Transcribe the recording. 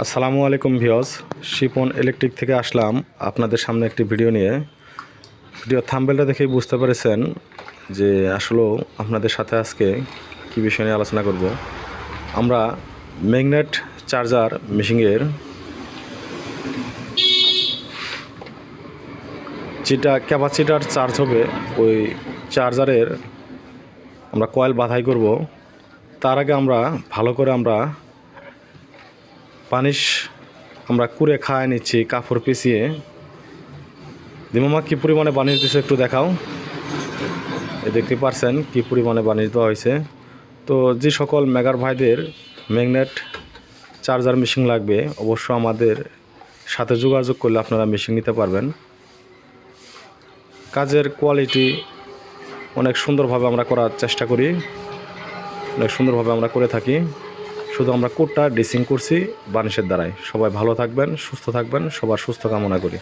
আসসালামু আলাইকুম viewers, Shipon electric থেকে আসলাম আপনাদের সামনে একটি ভিডিও নিয়ে। ভিডিও থাম্বনেলটা দেখেই বুঝতে পেরেছেন যে আসলেও আপনাদের সাথে আজকে কী বিষয় নিয়ে আলোচনা করব। আমরা ম্যাগনেট চার্জার মেশিনের যেটা ক্যাপাসিটার চার্জ হবে ওই চার্জারের আমরা কয়েল বাধাই করব। তার আগে আমরা ভালো করে পানিশ আমরা কুড়ে খায় নিচ্ছি কাপড় পিছিয়ে। দিমামা কী পরিমাণে বানিশ দিয়েছে একটু দেখাও। দেখতে পারছেন কী পরিমাণে বানিশ দেওয়া হয়েছে। তো যে সকল মেগার ভাইদের ম্যাগনেট চার্জার মেশিন লাগবে অবশ্য আমাদের সাথে যোগাযোগ করলে আপনারা মেশিন নিতে পারবেন। কাজের কোয়ালিটি অনেক সুন্দরভাবে আমরা করার চেষ্টা করি, অনেক সুন্দরভাবে আমরা করে থাকি। শুধু আমরা কোডটা ড্রেসিং করছি বানিশের দ্বারাই। সবাই ভালো থাকবেন, সুস্থ থাকবেন, সবার সুস্থ কামনা করি।